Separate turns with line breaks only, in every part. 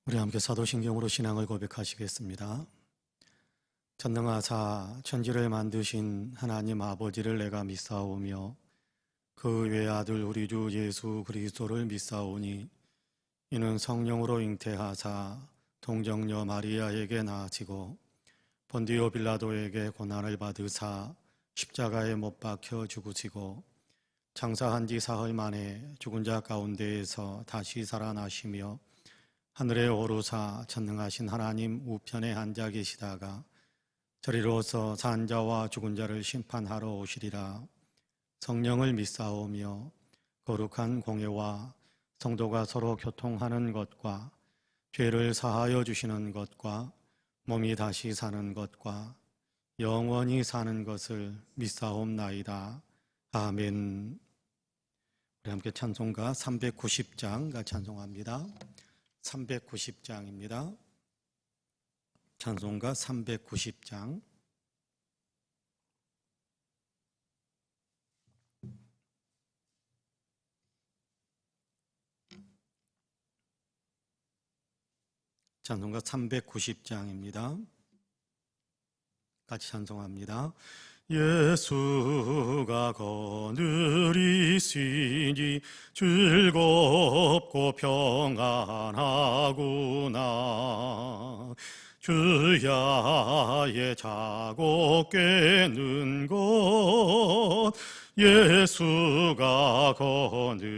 우리 함께 사도신경으로 신앙을 고백하시겠습니다. 전능하사 천지를 만드신 하나님 아버지를 내가 믿사오며 그 외아들 우리 주 예수 그리스도를 믿사오니 이는 성령으로 잉태하사 동정녀 마리아에게 낳아지고 본디오 빌라도에게 고난을 받으사 십자가에 못 박혀 죽으시고 장사한 지 사흘 만에 죽은 자 가운데에서 다시 살아나시며 하늘에 오르사 전능하신 하나님 우편에 앉아 계시다가 저리로서 산 자와 죽은 자를 심판하러 오시리라. 성령을 믿사오며 거룩한 공예와 성도가 서로 교통하는 것과 죄를 사하여 주시는 것과 몸이 다시 사는 것과 영원히 사는 것을 믿사옵나이다. 아멘. 우리 함께 찬송가 390장 찬송합니다. 390장입니다. 찬송가 390장. 찬송가 390장입니다. 같이 찬송합니다. 예수가 거느리시니 즐겁고 평안하구나. 주야의 자고 깨는 것 예수가 거느리시네.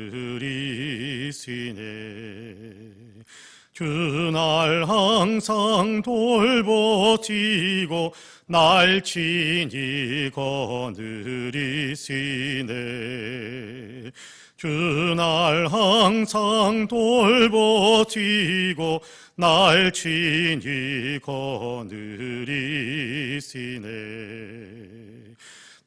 주날 항상 돌보시고 날 친히 거느리시네. 주날 항상 돌보시고 날 친히 거느리시네.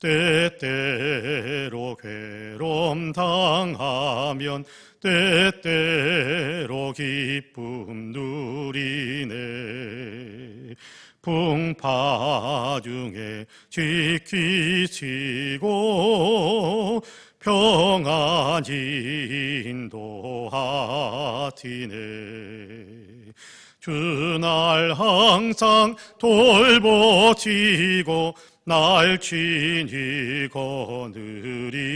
때때로 괴로움 당하면 때때로 기쁨 누리네. 풍파 중에 지키시고 평안히 인도하시네. 주날 항상 돌보시고 날 친히 거느리시네.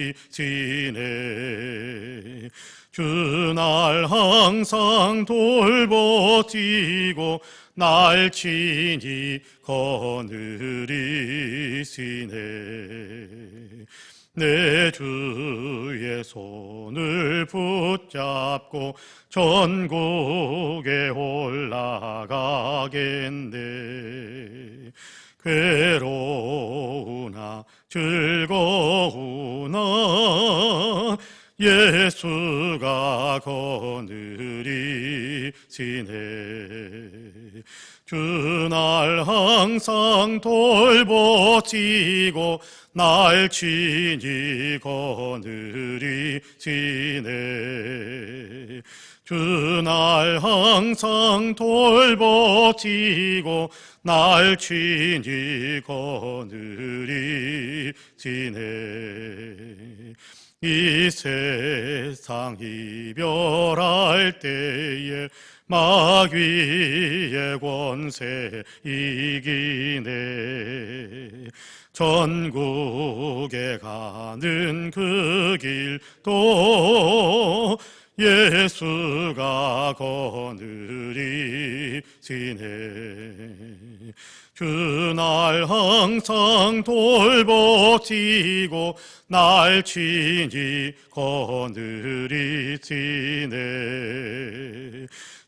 주날 항상 돌보시고 날 친히 거느리시네. 내 주의 손을 붙잡고 전국에 올라가겠네. 괴로우나 즐거우나 예수가 거느리시네. 주날 항상 돌보시고 날 친히 거느리시네. 주날 항상 돌보시고 날 친히 거느리시네. 이 세상 이별할 때에 마귀의 권세 이기네. 전국에 가는 그 길도 예수가 거느리시네. 주날 항상 돌보시고 날 친히 거느리시네.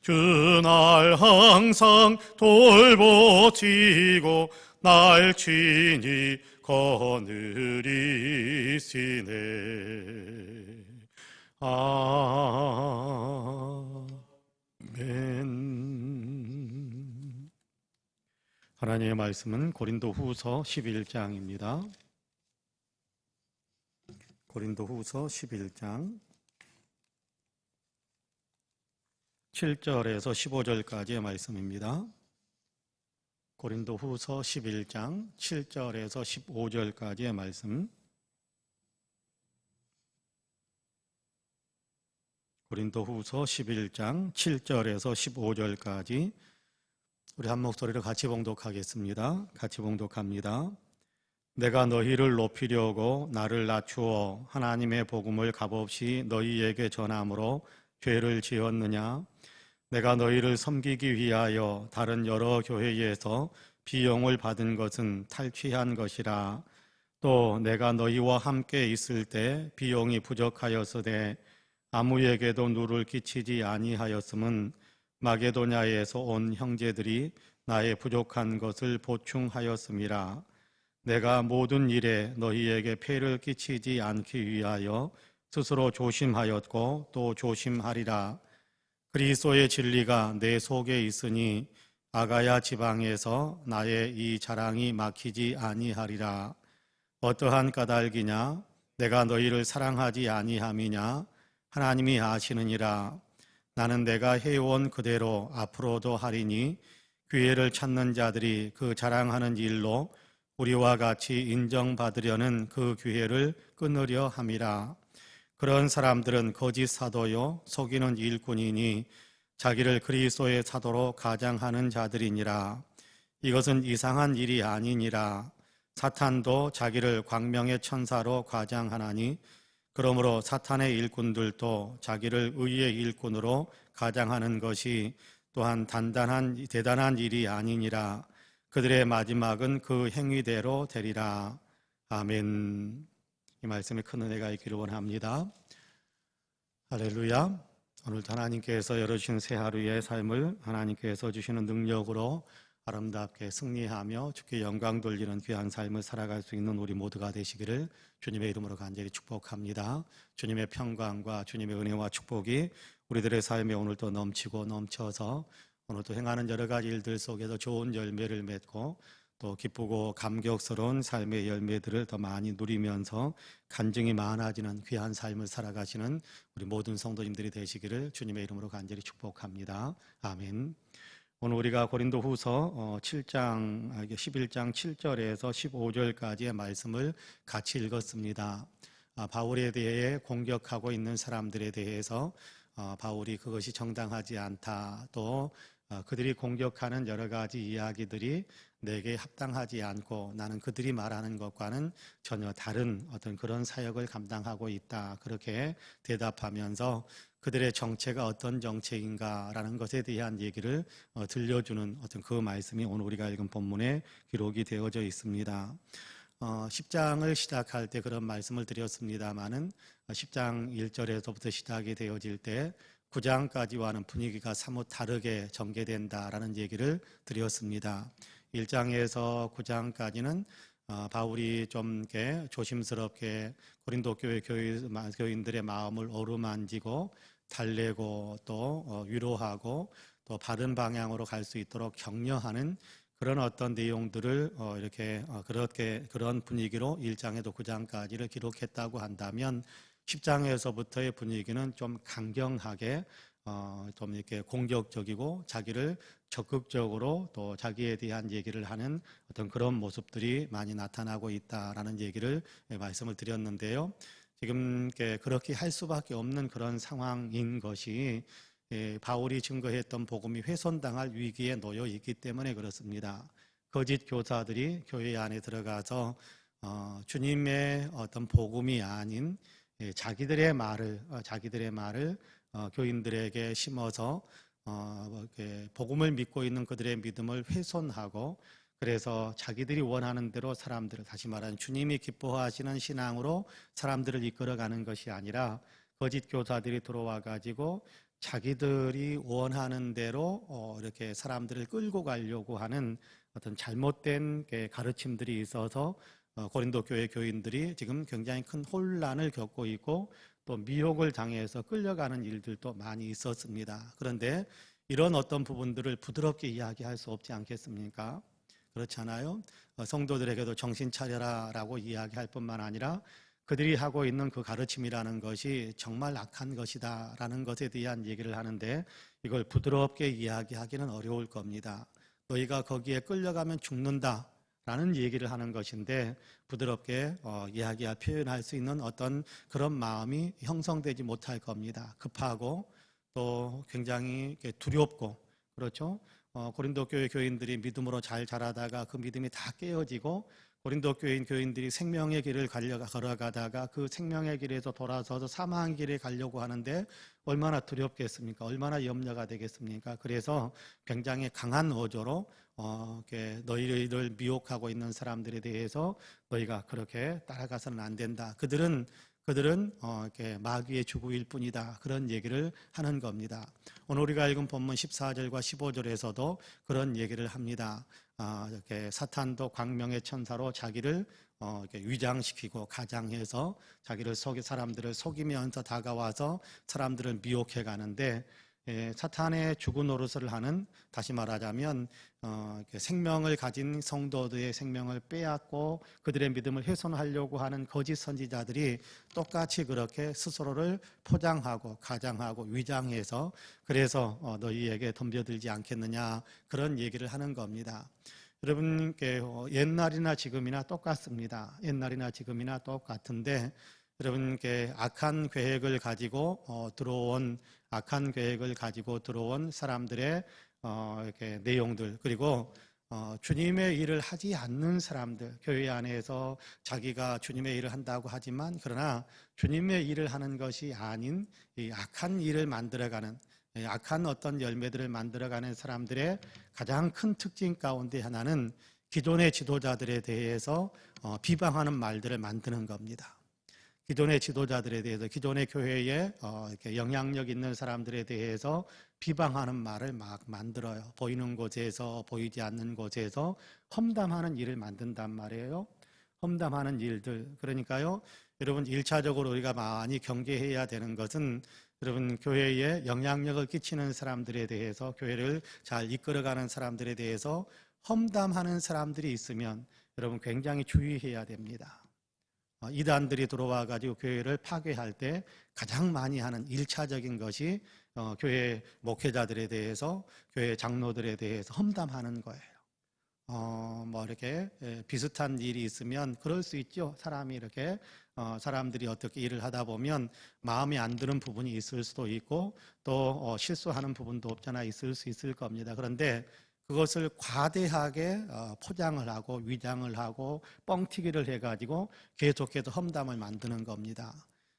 주날 항상 돌보시고 날 친히 거느리시네. 아멘. 하나님의 말씀은 고린도후서 11장입니다. 고린도후서 11장 7절에서 15절까지의 말씀입니다. 고린도후서 11장 7절에서 15절까지의 말씀. 고린도후서 11장 7절에서 15절까지 우리 한 목소리로 같이 봉독하겠습니다. 같이 봉독합니다. 내가 너희를 높이려고 나를 낮추어 하나님의 복음을 값없이 너희에게 전함으로 죄를 지었느냐? 내가 너희를 섬기기 위하여 다른 여러 교회에서 비용을 받은 것은 탈취한 것이라. 또 내가 너희와 함께 있을 때 비용이 부족하였으되 아무에게도 누를 끼치지 아니하였음은 마게도냐에서 온 형제들이 나의 부족한 것을 보충하였음이라. 내가 모든 일에 너희에게 폐를 끼치지 않기 위하여 스스로 조심하였고 또 조심하리라. 그리스도의 진리가 내 속에 있으니 아가야 지방에서 나의 이 자랑이 막히지 아니하리라. 어떠한 까닭이냐? 내가 너희를 사랑하지 아니함이냐? 하나님이 아시느니라. 나는 내가 해온 그대로 앞으로도 하리니 기회를 찾는 자들이 그 자랑하는 일로 우리와 같이 인정받으려는 그 기회를 끊으려 함이라. 그런 사람들은 거짓 사도요 속이는 일꾼이니 자기를 그리스도의 사도로 가장하는 자들이니라. 이것은 이상한 일이 아니니라. 사탄도 자기를 광명의 천사로 가장하나니 그러므로 사탄의 일꾼들도 자기를 의의 일꾼으로 가장하는 것이 또한 대단한 일이 아니니라. 그들의 마지막은 그 행위대로 되리라. 아멘. 이 말씀에 큰 은혜가 있기를 원합니다. 할렐루야. 오늘도 하나님께서 열어주신 새 하루의 삶을 하나님께서 주시는 능력으로 아름답게 승리하며 주께 영광 돌리는 귀한 삶을 살아갈 수 있는 우리 모두가 되시기를 주님의 이름으로 간절히 축복합니다. 주님의 평강과 주님의 은혜와 축복이 우리들의 삶에 오늘도 넘치고 넘쳐서 오늘도 행하는 여러 가지 일들 속에서 좋은 열매를 맺고 또 기쁘고 감격스러운 삶의 열매들을 더 많이 누리면서 간증이 많아지는 귀한 삶을 살아가시는 우리 모든 성도님들이 되시기를 주님의 이름으로 간절히 축복합니다. 아멘. 오늘 우리가 고린도후서 11장 7절에서 15절까지의 말씀을 같이 읽었습니다. 바울에 대해 공격하고 있는 사람들에 대해서 바울이 그것이 정당하지 않다, 또 그들이 공격하는 여러 가지 이야기들이 내게 합당하지 않고 나는 그들이 말하는 것과는 전혀 다른 어떤 그런 사역을 감당하고 있다, 그렇게 대답하면서 그들의 정체가 어떤 정체인가라는 것에 대한 얘기를 들려주는 어떤 그 말씀이 오늘 우리가 읽은 본문에 기록이 되어져 있습니다. 10장을 시작할 때 그런 말씀을 드렸습니다마는 10장 1절에서부터 시작이 되어질 때 9장까지와는 분위기가 사뭇 다르게 전개된다라는 얘기를 드렸습니다. 1장에서 9장까지는 바울이 좀 이렇게 조심스럽게 고린도 교회 교인들의 마음을 어루만지고 달래고 또 위로하고 또 바른 방향으로 갈 수 있도록 격려하는 그런 어떤 내용들을 그런 분위기로 1장에도 9장까지를 기록했다고 한다면 10장에서부터의 분위기는 좀 강경하게 좀 이렇게 공격적이고 자기를 적극적으로 또 자기에 대한 얘기를 하는 어떤 그런 모습들이 많이 나타나고 있다라는 얘기를 말씀을 드렸는데요. 지금 그렇게 할 수밖에 없는 그런 상황인 것이 바울이 증거했던 복음이 훼손당할 위기에 놓여 있기 때문에 그렇습니다. 거짓 교사들이 교회 안에 들어가서 주님의 어떤 복음이 아닌 자기들의 말을 교인들에게 심어서 복음을 믿고 있는 그들의 믿음을 훼손하고, 그래서 자기들이 원하는 대로 사람들을, 다시 말하면 주님이 기뻐하시는 신앙으로 사람들을 이끌어가는 것이 아니라 거짓 교사들이 들어와 가지고 자기들이 원하는 대로 이렇게 사람들을 끌고 가려고 하는 어떤 잘못된 가르침들이 있어서 고린도 교회 교인들이 지금 굉장히 큰 혼란을 겪고 있고 또 미혹을 당해서 끌려가는 일들도 많이 있었습니다. 그런데 이런 어떤 부분들을 부드럽게 이야기할 수 없지 않겠습니까? 그렇잖아요. 성도들에게도 정신 차려라 라고 이야기할 뿐만 아니라 그들이 하고 있는 그 가르침이라는 것이 정말 악한 것이다 라는 것에 대한 얘기를 하는데 이걸 부드럽게 이야기하기는 어려울 겁니다. 너희가 거기에 끌려가면 죽는다 라는 얘기를 하는 것인데 부드럽게 이야기와 표현할 수 있는 어떤 그런 마음이 형성되지 못할 겁니다. 급하고 또 굉장히 두렵고 그렇죠. 고린도 교회 교인들이 믿음으로 잘 자라다가 그 믿음이 다 깨어지고 고린도 교인들이 생명의 길을 걸어가다가 그 생명의 길에서 돌아서서 사망의 길에 가려고 하는데 얼마나 두렵겠습니까? 얼마나 염려가 되겠습니까? 그래서 굉장히 강한 어조로 너희를 미혹하고 있는 사람들에 대해서 너희가 그렇게 따라가서는 안 된다. 그들은 이렇게 마귀의 주구일 뿐이다. 그런 얘기를 하는 겁니다. 오늘 우리가 읽은 본문 14절과 15절에서도 그런 얘기를 합니다. 이렇게 사탄도 광명의 천사로 자기를 이렇게 위장시키고 가장해서 자기를 사람들을 속이면서 다가와서 사람들을 미혹해 가는데 사탄의 주구 노릇을 하는, 다시 말하자면 생명을 가진 성도들의 생명을 빼앗고 그들의 믿음을 훼손하려고 하는 거짓 선지자들이 똑같이 그렇게 스스로를 포장하고 가장하고 위장해서 그래서 너희에게 덤벼들지 않겠느냐 그런 얘기를 하는 겁니다. 여러분, 옛날이나 지금이나 똑같습니다. 옛날이나 지금이나 똑같은데 여러분, 악한 계획을 가지고 들어온 사람들의 이렇게 내용들, 그리고 주님의 일을 하지 않는 사람들, 교회 안에서 자기가 주님의 일을 한다고 하지만 그러나 주님의 일을 하는 것이 아닌 이 악한 일을 만들어가는, 악한 어떤 열매들을 만들어가는 사람들의 가장 큰 특징 가운데 하나는 기존의 지도자들에 대해서 비방하는 말들을 만드는 겁니다. 기존의 지도자들에 대해서, 기존의 교회에 이렇게 영향력 있는 사람들에 대해서 비방하는 말을 막 만들어요. 보이는 곳에서 보이지 않는 곳에서 험담하는 일을 만든단 말이에요. 험담하는 일들. 그러니까요, 여러분 1차적으로 우리가 많이 경계해야 되는 것은 여러분 교회에 영향력을 끼치는 사람들에 대해서, 교회를 잘 이끌어가는 사람들에 대해서 험담하는 사람들이 있으면 여러분 굉장히 주의해야 됩니다. 이단들이 들어와 가지고 교회를 파괴할 때 가장 많이 하는 1차적인 것이 교회 목회자들에 대해서, 교회 장로들에 대해서 험담하는 거예요. 뭐 이렇게 비슷한 일이 있으면 그럴 수 있죠. 사람이 이렇게 사람들이 어떻게 일을 하다 보면 마음에 안 드는 부분이 있을 수도 있고 또 실수하는 부분도 없잖아 있을 수 있을 겁니다. 그런데 그것을 과대하게 포장을 하고 위장을 하고 뻥튀기를 해가지고 계속해서 험담을 만드는 겁니다.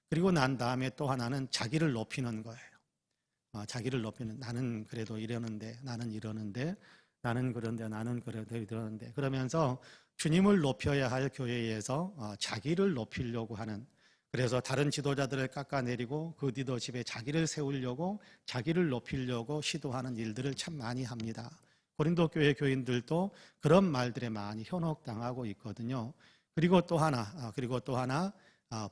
그리고 난 다음에 또 하나는 자기를 높이는 거예요. 자기를 높이는, 나는 그래도 이러는데, 나는 이러는데, 나는 그런데, 나는 그래도 이러는데, 그러면서 주님을 높여야 할 교회에서 자기를 높이려고 하는, 그래서 다른 지도자들을 깎아내리고 그 리더십에 자기를 세우려고, 자기를 높이려고 시도하는 일들을 참 많이 합니다. 고린도 교회 교인들도 그런 말들에 많이 현혹당하고 있거든요. 그리고 또 하나,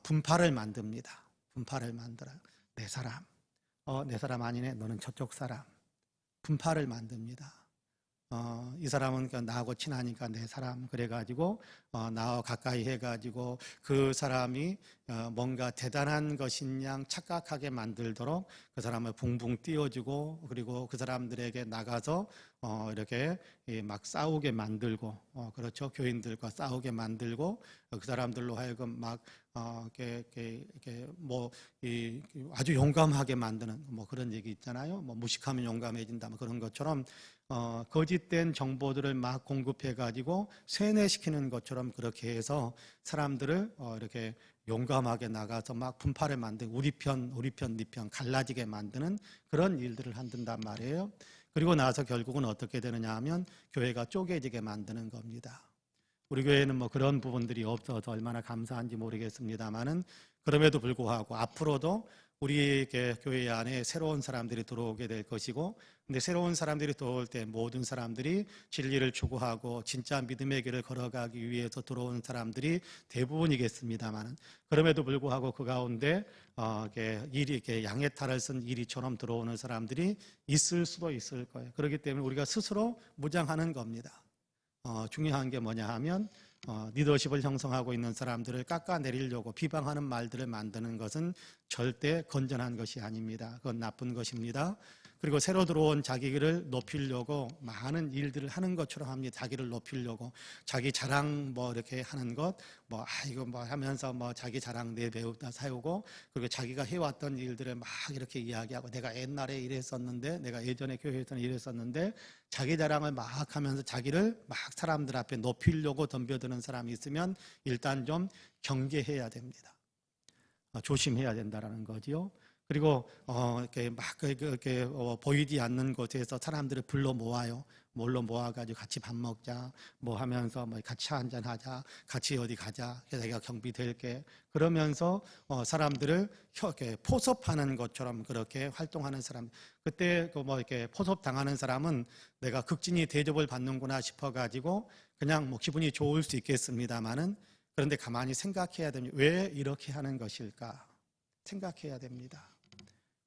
분파를 만듭니다. 분파를 만들어요. 내 사람, 내 사람 아니네, 너는 저쪽 사람. 분파를 만듭니다. 이 사람은 나하고 친하니까 내 사람, 그래가지고 나와 가까이 해가지고 그 사람이 뭔가 대단한 것인 양 착각하게 만들도록 그 사람을 붕붕 띄워주고, 그리고 그 사람들에게 나가서 이렇게 막 싸우게 만들고, 그렇죠, 교인들과 싸우게 만들고, 그 사람들로 하여금 막 이렇게 뭐 아주 용감하게 만드는 뭐 그런 얘기 있잖아요. 뭐 무식하면 용감해진다, 뭐 그런 것처럼 거짓된 정보들을 막 공급해 가지고 세뇌시키는 것처럼 그렇게 해서 사람들을 이렇게 용감하게 나가서 막 분파를 만들고 우리 편 네 편 갈라지게 만드는 그런 일들을 한단 말이에요. 그리고 나서 결국은 어떻게 되느냐 하면 교회가 쪼개지게 만드는 겁니다. 우리 교회는 뭐 그런 부분들이 없어서 얼마나 감사한지 모르겠습니다만은, 그럼에도 불구하고 앞으로도 우리 교회 안에 새로운 사람들이 들어오게 될 것이고, 근데 새로운 사람들이 들어올 때 모든 사람들이 진리를 추구하고 진짜 믿음의 길을 걸어가기 위해서 들어온 사람들이 대부분이겠습니다만은, 그럼에도 불구하고 그 가운데 이렇게 양의 탈을 쓴 이리처럼 들어오는 사람들이 있을 수도 있을 거예요. 그렇기 때문에 우리가 스스로 무장하는 겁니다. 중요한 게 뭐냐 하면 리더십을 형성하고 있는 사람들을 깎아내리려고 비방하는 말들을 만드는 것은 절대 건전한 것이 아닙니다. 그건 나쁜 것입니다. 그리고 새로 들어온 자기를 높이려고 많은 일들을 하는 것처럼 합니다. 자기를 높이려고 자기 자랑 뭐 이렇게 하는 것, 뭐 이거 뭐 하면서 뭐 자기 자랑 내배우다 세우고, 그리고 자기가 해왔던 일들을 막 이렇게 이야기하고, 내가 옛날에 이랬었는데, 내가 예전에 교회에서는 이랬었는데, 자기 자랑을 막 하면서 자기를 막 사람들 앞에 높이려고 덤벼드는 사람이 있으면 일단 좀 경계해야 됩니다. 조심해야 된다라는 거지요. 그리고 이렇게 막 이렇게 보이지 않는 곳에서 사람들을 불러 모아요. 몰로 모아가지고 같이 밥 먹자, 뭐 하면서 뭐 같이 차 한잔 하자, 같이 어디 가자, 그래서 내가 경비 될게, 그러면서 사람들을 이렇게 포섭하는 것처럼 그렇게 활동하는 사람, 그때 그 뭐 이렇게 포섭 당하는 사람은 내가 극진히 대접을 받는구나 싶어가지고 그냥 뭐 기분이 좋을 수 있겠습니다만은, 그런데 가만히 생각해야 됩니다. 왜 이렇게 하는 것일까 생각해야 됩니다.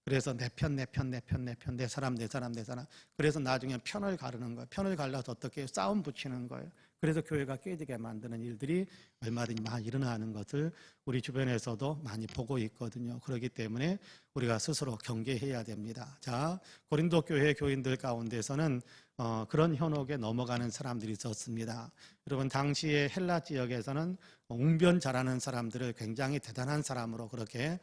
그래서 내 편, 내 편, 내 편, 내 편, 내 사람, 내 사람, 내 사람. 그래서 나중에 편을 가르는 거예요. 편을 갈라서 어떻게 싸움 붙이는 거예요. 그래서 교회가 깨지게 만드는 일들이 얼마든지 많이 일어나는 것을 우리 주변에서도 많이 보고 있거든요. 그렇기 때문에 우리가 스스로 경계해야 됩니다. 자, 고린도 교회 교인들 가운데서는 그런 현혹에 넘어가는 사람들이 있었습니다. 여러분, 당시에 헬라 지역에서는 웅변 잘하는 사람들을 굉장히 대단한 사람으로 그렇게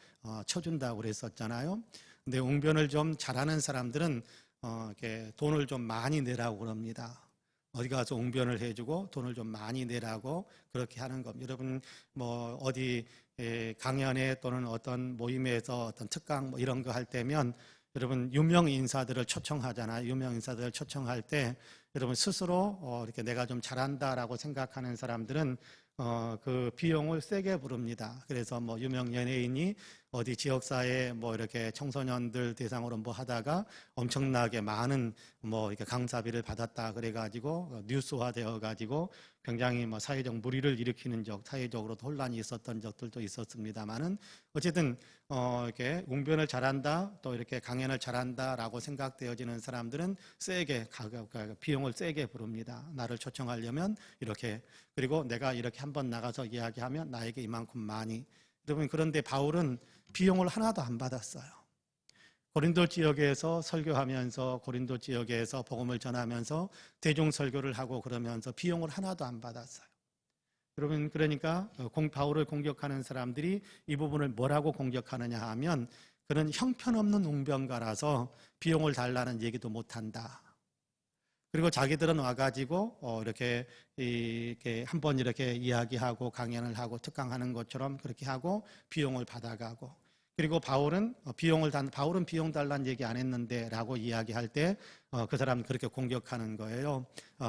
쳐준다고 그랬었잖아요. 근데 웅변을 좀 잘하는 사람들은 이렇게 돈을 좀 많이 내라고 그럽니다. 어디 가서 웅변을 해주고 돈을 좀 많이 내라고 그렇게 하는 겁니다. 여러분, 뭐 어디 강연회 또는 어떤 모임에서 어떤 특강 뭐 이런 거 할 때면 여러분 유명 인사들을 초청하잖아요. 유명 인사들을 초청할 때 여러분 스스로 이렇게 내가 좀 잘한다라고 생각하는 사람들은 그 비용을 세게 부릅니다. 그래서 뭐 유명 연예인이 어디 지역사회 뭐 이렇게 청소년들 대상으로 뭐 하다가 엄청나게 많은 뭐 이렇게 강사비를 받았다 그래가지고 뉴스화 되어가지고 굉장히 뭐 사회적 물의를 일으키는 적, 사회적으로 혼란이 있었던 적들도 있었습니다만은 어쨌든 이렇게 웅변을 잘한다, 또 이렇게 강연을 잘한다라고 생각되어지는 사람들은 세게 비용을 세게 부릅니다. 나를 초청하려면 이렇게, 그리고 내가 이렇게 한번 나가서 이야기하면 나에게 이만큼 많이. 여러분, 그런데 바울은 비용을 하나도 안 받았어요. 고린도 지역에서 설교하면서, 고린도 지역에서 복음을 전하면서 대중 설교를 하고 그러면서 비용을 하나도 안 받았어요. 여러분, 그러니까 바울을 공격하는 사람들이 이 부분을 뭐라고 공격하느냐 하면, 그는 형편없는 웅변가라서 비용을 달라는 얘기도 못한다. 그리고 자기들은 와가지고 이렇게 한번 이렇게 이야기하고 강연을 하고 특강하는 것처럼 그렇게 하고 비용을 받아가고, 그리고 바울은 비용 달라는 얘기 안 했는데라고 이야기할 때 그 사람 그렇게 공격하는 거예요.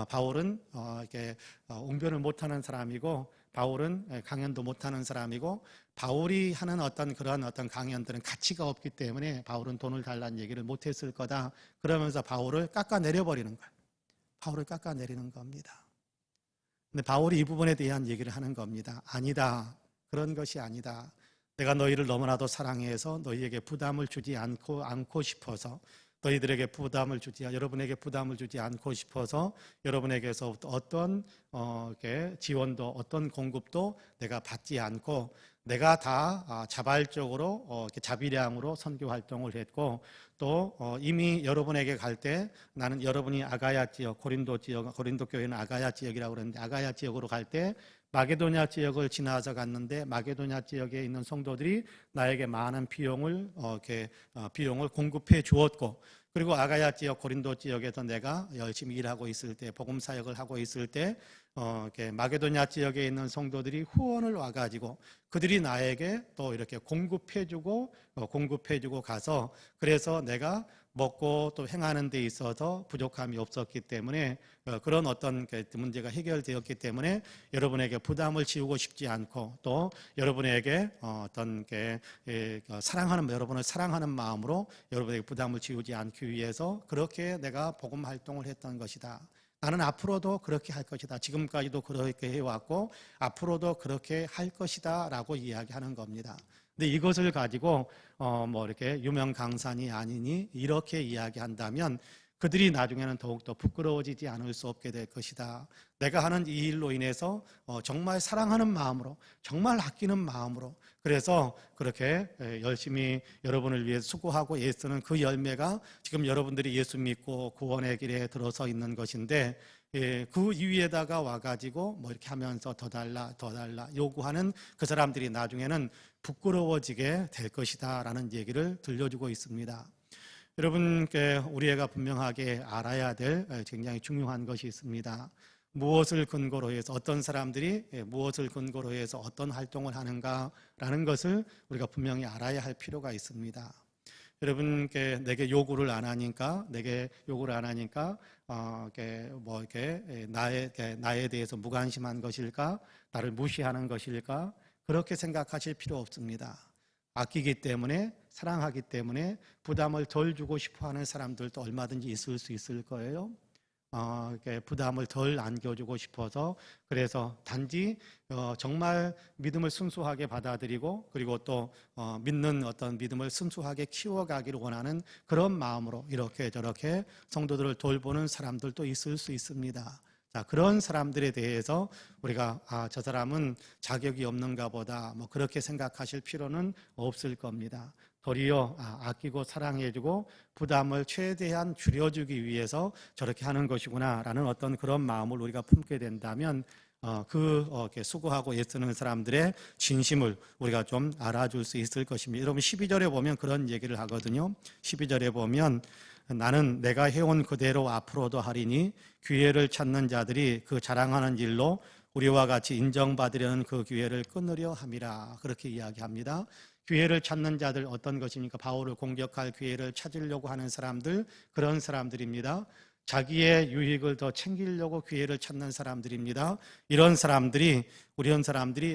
바울은 이렇게 웅변을 못하는 사람이고, 바울은 강연도 못하는 사람이고, 바울이 하는 그런 강연들은 가치가 없기 때문에 바울은 돈을 달라는 얘기를 못했을 거다. 그러면서 바울을 깎아내려버리는 거예요. 바울을 깎아내리는 겁니다. 근데 바울이 이 부분에 대한 얘기를 하는 겁니다. 아니다. 그런 것이 아니다. 내가 너희를 너무나도 사랑해서 너희에게 부담을 주지 않고 싶어서, 너희들에게 여러분에게 부담을 주지 않고 싶어서 여러분에게서 어떤 지원도, 어떤 공급도 내가 받지 않고, 내가 다 자발적으로 자비량으로 선교 활동을 했고, 또 이미 여러분에게 갈 때 나는 여러분이 아가야 지역, 고린도 교회는 아가야 지역이라고 그러는데, 아가야 지역으로 갈 때 마게도냐 지역을 지나서 갔는데, 마게도냐 지역에 있는 성도들이 나에게 많은 비용을 공급해 주었고, 그리고 아가야 지역, 고린도 지역에서 내가 열심히 일하고 있을 때, 복음 사역을 하고 있을 때 마게도냐 지역에 있는 성도들이 후원을 와가지고 그들이 나에게 또 이렇게 공급해주고 가서, 그래서 내가 먹고 또 행하는 데 있어서 부족함이 없었기 때문에, 그런 어떤 문제가 해결되었기 때문에 여러분에게 부담을 지우고 싶지 않고, 또 여러분에게 여러분을 사랑하는 마음으로 여러분에게 부담을 지우지 않기 위해서 그렇게 내가 복음 활동을 했던 것이다. 나는 앞으로도 그렇게 할 것이다. 지금까지도 그렇게 해왔고 앞으로도 그렇게 할 것이다 라고 이야기하는 겁니다. 근데 이것을 가지고 이렇게 유명 강사니 아니니 이렇게 이야기한다면, 그들이 나중에는 더욱더 부끄러워지지 않을 수 없게 될 것이다. 내가 하는 이 일로 인해서 정말 사랑하는 마음으로, 정말 아끼는 마음으로, 그래서 그렇게 열심히 여러분을 위해 수고하고 애쓰는 그 열매가 지금 여러분들이 예수 믿고 구원의 길에 들어서 있는 것인데, 그 위에다가 와가지고 뭐 이렇게 하면서 더 달라 요구하는 그 사람들이 나중에는 부끄러워지게 될 것이다 라는 얘기를 들려주고 있습니다. 여러분께 우리가 분명하게 알아야 될 굉장히 중요한 것이 있습니다. 무엇을 근거로 해서 어떤 사람들이 무엇을 근거로 해서 어떤 활동을 하는가라는 것을 우리가 분명히 알아야 할 필요가 있습니다. 여러분께 내게 요구를 안 하니까 나에 대해서 무관심한 것일까, 나를 무시하는 것일까, 그렇게 생각하실 필요 없습니다. 아끼기 때문에, 사랑하기 때문에 부담을 덜 주고 싶어하는 사람들도 얼마든지 있을 수 있을 거예요. 부담을 덜 안겨주고 싶어서, 그래서 단지 정말 믿음을 순수하게 받아들이고, 그리고 또 믿는 어떤 믿음을 순수하게 키워가기를 원하는 그런 마음으로 이렇게 저렇게 성도들을 돌보는 사람들도 있을 수 있습니다. 자, 그런 사람들에 대해서 우리가 저 사람은 자격이 없는가 보다 뭐 그렇게 생각하실 필요는 없을 겁니다. 도리어 아끼고 사랑해주고 부담을 최대한 줄여주기 위해서 저렇게 하는 것이구나 라는 어떤 그런 마음을 우리가 품게 된다면 이렇게 수고하고 애쓰는 사람들의 진심을 우리가 좀 알아줄 수 있을 것입니다. 여러분 12절에 보면 그런 얘기를 하거든요. 12절에 보면 나는 내가 해온 그대로 앞으로도 하리니 기회를 찾는 자들이 그 자랑하는 일로 우리와 같이 인정받으려는 그 기회를 끊으려 함이라, 그렇게 이야기합니다. 기회를 찾는 자들, 어떤 것입니까? 바울을 공격할 기회를 찾으려고 하는 사람들, 그런 사람들입니다. 자기의 유익을 더 챙기려고 기회를 찾는 사람들입니다. 이런 사람들이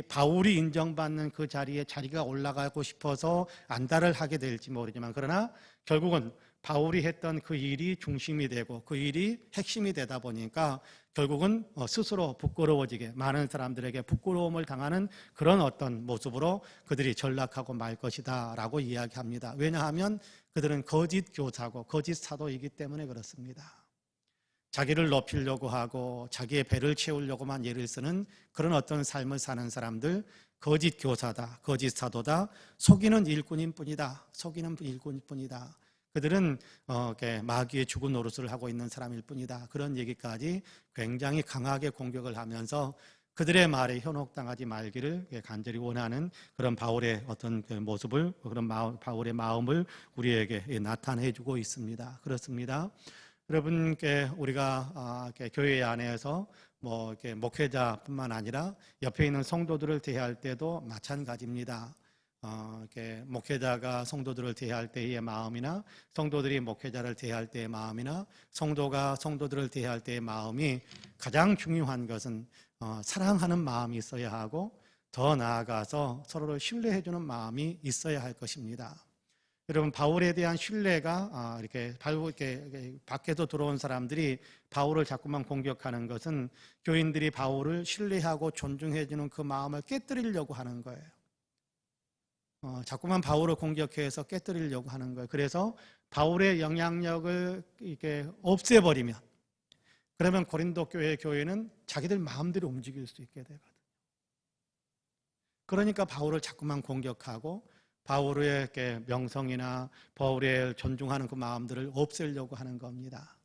바울이 인정받는 그 자리가 올라가고 싶어서 안달을 하게 될지 모르지만, 그러나 결국은 바울이 했던 그 일이 중심이 되고 그 일이 핵심이 되다 보니까 결국은 스스로 부끄러워지게, 많은 사람들에게 부끄러움을 당하는 그런 어떤 모습으로 그들이 전락하고 말 것이다 라고 이야기합니다. 왜냐하면 그들은 거짓 교사고 거짓 사도이기 때문에 그렇습니다. 자기를 높이려고 하고 자기의 배를 채우려고만 애를 쓰는 그런 어떤 삶을 사는 사람들, 거짓 교사다, 거짓 사도다, 속이는 일꾼일 뿐이다. 그들은 마귀의 죽은 노릇을 하고 있는 사람일 뿐이다. 그런 얘기까지 굉장히 강하게 공격을 하면서 그들의 말에 현혹당하지 말기를 간절히 원하는 그런 바울의 어떤 모습을, 그런 바울의 마음을 우리에게 나타내 주고 있습니다. 그렇습니다. 여러분께 우리가 교회 안에서 이렇게 목회자뿐만 아니라 옆에 있는 성도들을 대할 때도 마찬가지입니다. 이렇게 목회자가 성도들을 대할 때의 마음이나 성도들이 목회자를 대할 때의 마음이나 성도가 성도들을 대할 때의 마음이 가장 중요한 것은 사랑하는 마음이 있어야 하고, 더 나아가서 서로를 신뢰해주는 마음이 있어야 할 것입니다. 여러분, 바울에 대한 신뢰가 이렇게 밖에서 들어온 사람들이 바울을 자꾸만 공격하는 것은 교인들이 바울을 신뢰하고 존중해주는 그 마음을 깨뜨리려고 하는 거예요. 자꾸만 바울을 공격해서 깨뜨리려고 하는 거예요. 그래서 바울의 영향력을 이렇게 없애버리면, 그러면 고린도 교회는 자기들 마음대로 움직일 수 있게 되거든요. 그러니까 바울을 자꾸만 공격하고 바울의 명성이나 바울의 존중하는 그 마음들을 없애려고 하는 겁니다.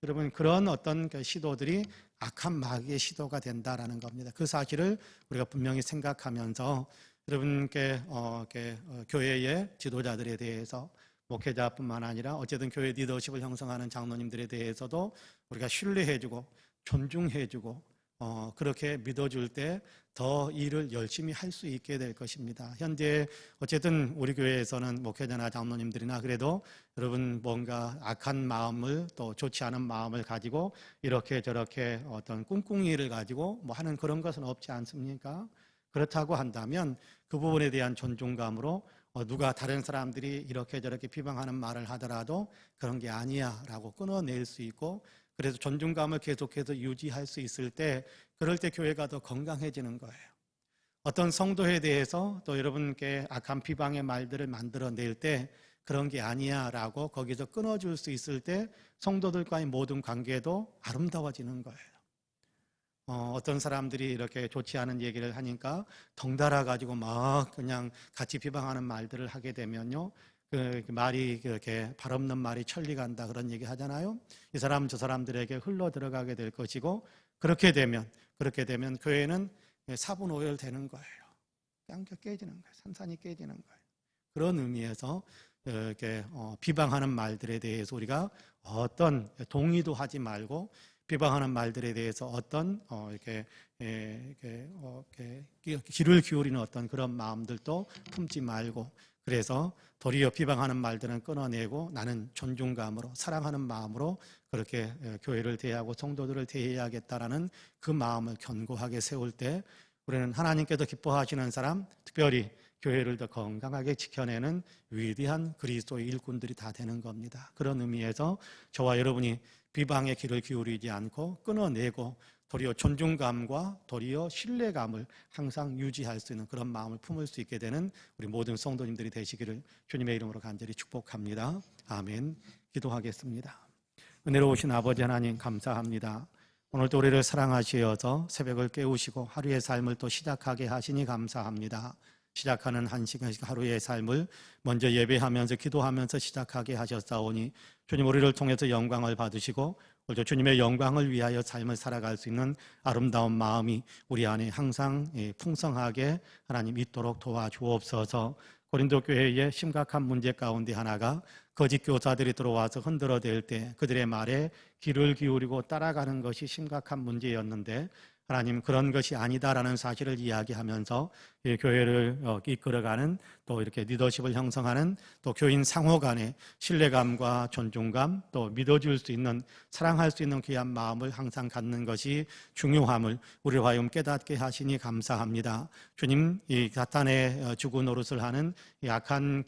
여러분, 그런 어떤 시도들이 악한 마귀의 시도가 된다라는 겁니다. 그 사실을 우리가 분명히 생각하면서 여러분께 교회의 지도자들에 대해서, 목회자뿐만 아니라 어쨌든 교회 리더십을 형성하는 장로님들에 대해서도 우리가 신뢰해주고 존중해주고 그렇게 믿어줄 때 더 일을 열심히 할 수 있게 될 것입니다. 현재 어쨌든 우리 교회에서는 목회자나 장로님들이나 그래도 여러분 뭔가 악한 마음을, 또 좋지 않은 마음을 가지고 이렇게 저렇게 어떤 꿍꿍이를 가지고 뭐 하는 그런 것은 없지 않습니까? 그렇다고 한다면 그 부분에 대한 존중감으로 누가 다른 사람들이 이렇게 저렇게 비방하는 말을 하더라도 그런 게 아니야 라고 끊어낼 수 있고, 그래서 존중감을 계속해서 유지할 수 있을 때, 그럴 때 교회가 더 건강해지는 거예요. 어떤 성도에 대해서 또 여러분께 악한 비방의 말들을 만들어낼 때 그런 게 아니야 라고 거기서 끊어줄 수 있을 때 성도들과의 모든 관계도 아름다워지는 거예요. 어떤 사람들이 이렇게 좋지 않은 얘기를 하니까 덩달아 가지고 막 그냥 같이 비방하는 말들을 하게 되면요, 그 말이 그렇게 발없는 말이 천리 간다 그런 얘기 하잖아요. 이 사람 저 사람들에게 흘러 들어가게 될 것이고, 그렇게 되면 교회는 사분오열 되는 거예요. 깡겨 깨지는 거예요. 산산이 깨지는 거예요. 그런 의미에서 이렇게 비방하는 말들에 대해서 우리가 어떤 동의도 하지 말고, 비방하는 말들에 대해서 어떤 이렇게 귀를 기울이는 어떤 그런 마음들도 품지 말고, 그래서 도리어 비방하는 말들은 끊어내고 나는 존중감으로 사랑하는 마음으로 그렇게 교회를 대하고 성도들을 대해야겠다라는 그 마음을 견고하게 세울 때 우리는 하나님께서 기뻐하시는 사람, 특별히 교회를 더 건강하게 지켜내는 위대한 그리스도의 일꾼들이 다 되는 겁니다. 그런 의미에서 저와 여러분이 비방의 귀를 기울이지 않고 끊어내고 도리어 존중감과 도리어 신뢰감을 항상 유지할 수 있는 그런 마음을 품을 수 있게 되는 우리 모든 성도님들이 되시기를 주님의 이름으로 간절히 축복합니다. 아멘. 기도하겠습니다. 은혜로우신 아버지 하나님 감사합니다. 오늘도 우리를 사랑하시어서 새벽을 깨우시고 하루의 삶을 또 시작하게 하시니 감사합니다. 시작하는 한 시간씩 하루의 삶을 먼저 예배하면서 기도하면서 시작하게 하셨사오니 주님 우리를 통해서 영광을 받으시고 오늘도 주님의 영광을 위하여 삶을 살아갈 수 있는 아름다운 마음이 우리 안에 항상 풍성하게 하나님 있도록 도와주옵소서. 고린도 교회의 심각한 문제 가운데 하나가 거짓 교사들이 들어와서 흔들어댈 때 그들의 말에 귀를 기울이고 따라가는 것이 심각한 문제였는데, 하나님 그런 것이 아니다라는 사실을 이야기하면서 이 교회를 이끌어가는 또 이렇게 리더십을 형성하는 또 교인 상호 간의 신뢰감과 존중감, 또 믿어줄 수 있는 사랑할 수 있는 귀한 마음을 항상 갖는 것이 중요함을 우리로 하여금 깨닫게 하시니 감사합니다. 주님, 이 사탄의 주구 노릇을 하는 이 악한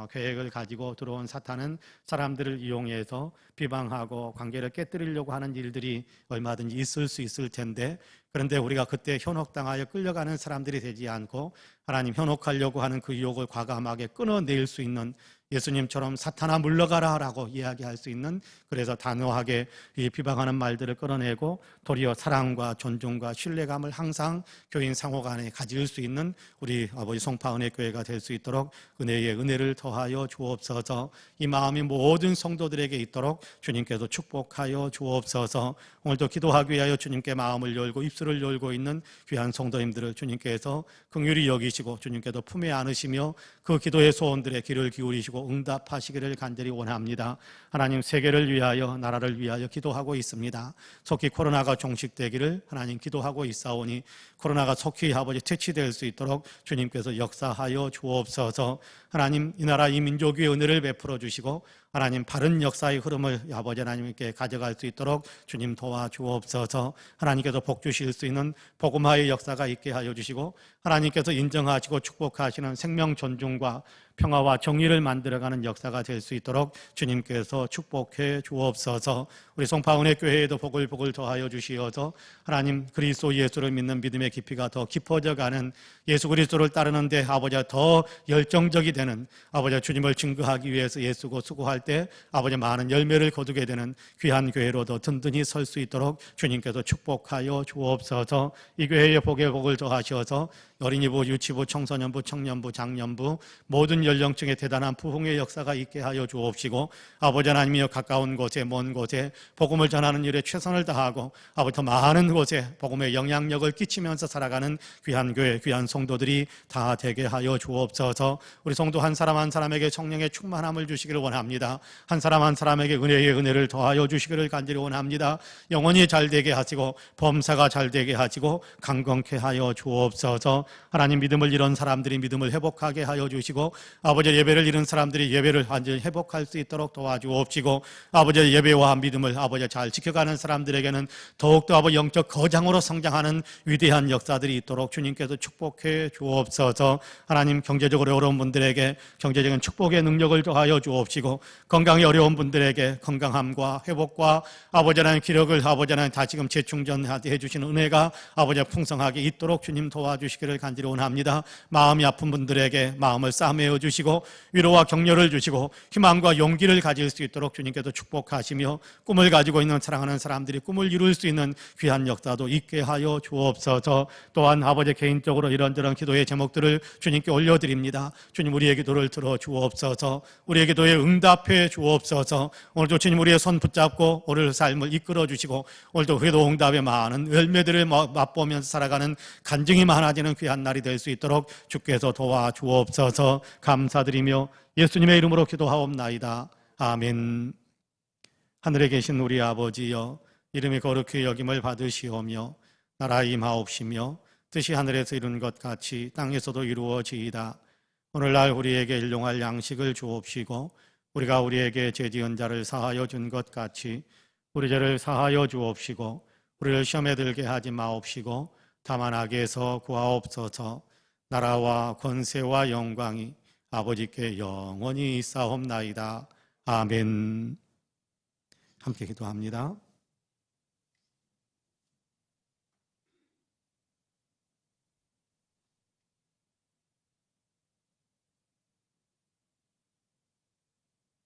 계획을 가지고 들어온 사탄은 사람들을 이용해서 비방하고 관계를 깨뜨리려고 하는 일들이 얼마든지 있을 수 있을 텐데, 그런데 우리가 그때 현혹당하여 끌려가는 사람들이 되지 않고 하나님 현혹하려고 하는 그 유혹을 과감하게 끊어낼 수 있는, 예수님처럼 사탄아 물러가라 라고 이야기할 수 있는, 그래서 단호하게 이 비방하는 말들을 끊어내고 도리어 사랑과 존중과 신뢰감을 항상 교인 상호 간에 가질 수 있는 우리 아버지 송파은혜교회가 될 수 있도록 은혜의 은혜를 더하여 주옵소서. 이 마음이 모든 성도들에게 있도록 주님께서 축복하여 주옵소서. 오늘도 기도하기 위하여 주님께 마음을 열고 입술을 열고 있는 귀한 성도님들을 주님께서 긍휼히 여기시고 주님께서 품에 안으시며 그 기도의 소원들의 귀를 기울이시고 응답하시기를 간절히 원합니다. 하나님, 세계를 위하여 나라를 위하여 기도하고 있습니다. 속히 코로나가 종식되기를 하나님 기도하고 있사오니 코로나가 속히 아버지 퇴치될 수 있도록 주님께서 역사하여 주옵소서. 하나님, 이 나라 이 민족 위에 은혜를 베풀어 주시고 하나님 바른 역사의 흐름을 아버지 하나님께 가져갈 수 있도록 주님 도와주옵소서. 하나님께서 복 주실 수 있는 복음화의 역사가 있게 하여 주시고 하나님께서 인정하시고 축복하시는 생명 존중과 평화와 정의를 만들어가는 역사가 될 수 있도록 주님께서 축복해 주옵소서. 우리 송파은혜교회에도 복을 더하여 주시어서 하나님 그리스도 예수를 믿는 믿음의 깊이가 더 깊어져가는, 예수 그리스도를 따르는데 아버지가 더 열정적이 되는, 아버지가 주님을 증거하기 위해서 예수고 수고할 때 아버지 많은 열매를 거두게 되는 귀한 교회로 더 든든히 설 수 있도록 주님께서 축복하여 주옵소서. 이 교회의 복에 복을 더하셔서 어린이부, 유치부, 청소년부, 청년부, 장년부 모든 연령층의 대단한 부흥의 역사가 있게 하여 주옵시고 아버지 하나님이여 가까운 곳에 먼 곳에 복음을 전하는 일에 최선을 다하고 아버지 더 많은 곳에 복음의 영향력을 끼치면서 살아가는 귀한 교회, 귀한 성도들이 다 되게 하여 주옵소서. 우리 성도 한 사람 한 사람에게 성령의 충만함을 주시기를 원합니다. 한 사람 한 사람에게 은혜의 은혜를 더하여 주시기를 간절히 원합니다. 영혼이 잘 되게 하시고 범사가 잘 되게 하시고 강건케 하여 주옵소서. 하나님, 믿음을 잃은 사람들이 믿음을 회복하게 하여 주시고 아버지 예배를 잃은 사람들이 예배를 완전히 회복할 수 있도록 도와주옵시고 아버지 예배와 믿음을 아버지 잘 지켜가는 사람들에게는 더욱더 아버지 영적 거장으로 성장하는 위대한 역사들이 있도록 주님께서 축복해 주옵소서. 하나님, 경제적으로 어려운 분들에게 경제적인 축복의 능력을 더하여 주옵시고 건강이 어려운 분들에게 건강함과 회복과 아버지 하나님 기력을 아버지 하나님 다시금 재충전해 주시는 은혜가 아버지 풍성하게 있도록 주님 도와주시기를 간절히 원합니다. 마음이 아픈 분들에게 마음을 싸매어 주시고 위로와 격려를 주시고 희망과 용기를 가질 수 있도록 주님께서 축복하시며 꿈을 가지고 있는 사랑하는 사람들이 꿈을 이룰 수 있는 귀한 역사도 있게 하여 주옵소서. 또한 아버지 개인적으로 이런저런 기도의 제목들을 주님께 올려드립니다. 주님 우리의 기도를 들어 주옵소서. 우리의 기도에 응답해 주옵소서. 오늘도 주님 우리의 손 붙잡고 오늘 삶을 이끌어 주시고 오늘도 기도 응답의 많은 열매들을 맛보면서 살아가는 간증이 많아지는 귀한 날이 될 수 있도록 주께서 도와주옵소서. 감사드리며 예수님의 이름으로 기도하옵나이다. 아멘. 하늘에 계신 우리 아버지여, 이름이 거룩히 여김을 받으시오며 나라 임하옵시며 뜻이 하늘에서 이룬 것 같이 땅에서도 이루어지이다. 오늘날 우리에게 일용할 양식을 주옵시고 우리가 우리에게 죄지은 자를 사하여 준 것 같이 우리 죄를 사하여 주옵시고 우리를 시험에 들게 하지 마옵시고 다만 악에서 구하옵소서. 나라와 권세와 영광이 아버지께 영원히 있사옵나이다. 아멘. 함께 기도합니다.